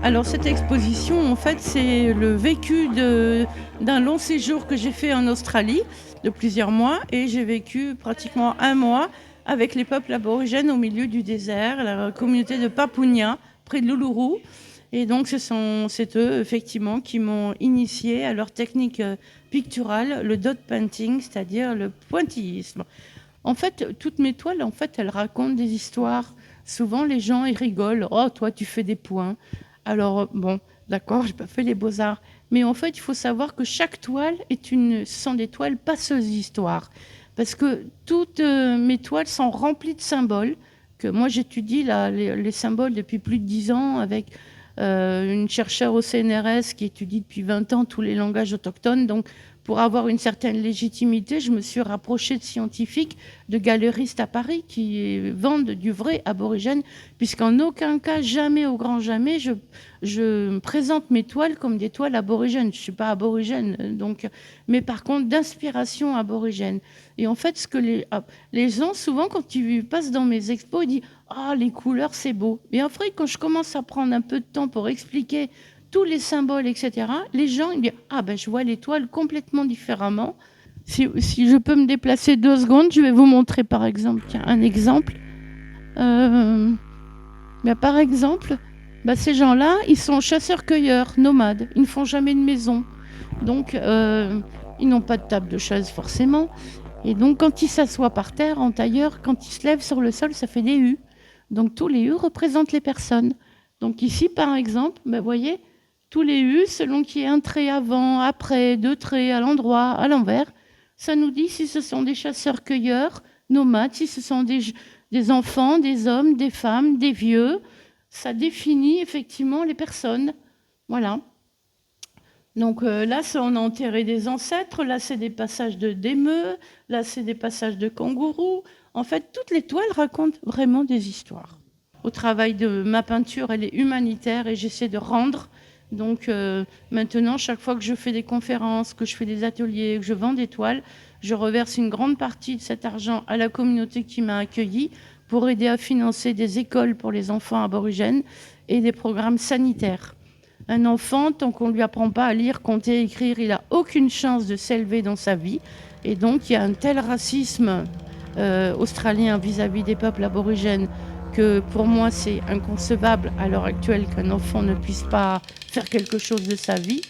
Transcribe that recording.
Alors cette exposition, en fait, c'est le vécu d'un long séjour que j'ai fait en Australie de plusieurs mois et j'ai vécu pratiquement un mois avec les peuples aborigènes au milieu du désert, la communauté de Papunya, près de l'Uluru. Et donc c'est eux, effectivement, qui m'ont initié à leur technique picturale, le dot painting, c'est-à-dire le pointillisme. En fait, toutes mes toiles, en fait, elles racontent des histoires. Souvent, les gens, ils rigolent. Oh, toi, tu fais des points. Alors, bon, d'accord, j'ai pas fait les beaux-arts. Mais en fait, il faut savoir que chaque toile ce sont des toiles passeuses d'histoire. Parce que toutes mes toiles sont remplies de symboles, que moi, j'étudie là, les symboles depuis plus de 10 ans avec une chercheure au CNRS qui étudie depuis 20 ans tous les langages autochtones. Donc, pour avoir une certaine légitimité, je me suis rapprochée de scientifiques, de galeristes à Paris qui vendent du vrai aborigène, puisqu'en aucun cas, jamais au grand jamais, je présente mes toiles comme des toiles aborigènes. Je ne suis pas aborigène, donc, mais par contre d'inspiration aborigène. Et en fait, ce que les gens, souvent, quand ils passent dans mes expos, ils disent ah, les couleurs, c'est beau. Et après, quand je commence à prendre un peu de temps pour expliquer tous les symboles, etc., les gens ils disent ah ben je vois l'étoile complètement différemment. Si je peux me déplacer 2 secondes, je vais vous montrer par exemple un exemple. Par exemple, ces gens-là, ils sont chasseurs-cueilleurs, nomades. Ils ne font jamais de maison. Donc, ils n'ont pas de table de chaise forcément. Et donc, quand ils s'assoient par terre, en tailleur, quand ils se lèvent sur le sol, ça fait des U. Donc, tous les U représentent les personnes. Donc, ici, par exemple, vous voyez, tous les U, selon qu'il y ait un trait avant, après, 2 traits à l'endroit, à l'envers, ça nous dit si ce sont des chasseurs-cueilleurs, nomades, si ce sont des enfants, des hommes, des femmes, des vieux. Ça définit effectivement les personnes. Voilà. Donc là, on a enterré des ancêtres, là, c'est des passages d'émeux, là, c'est des passages de kangourous. En fait, toutes les toiles racontent vraiment des histoires. Au travail de ma peinture, elle est humanitaire et j'essaie de rendre. Donc maintenant, chaque fois que je fais des conférences, que je fais des ateliers, que je vends des toiles, je reverse une grande partie de cet argent à la communauté qui m'a accueillie pour aider à financer des écoles pour les enfants aborigènes et des programmes sanitaires. Un enfant, tant qu'on ne lui apprend pas à lire, compter, écrire, il n'a aucune chance de s'élever dans sa vie. Et donc, il y a un tel racisme australien vis-à-vis des peuples aborigènes que pour moi, c'est inconcevable à l'heure actuelle qu'un enfant ne puisse pas faire quelque chose de sa vie.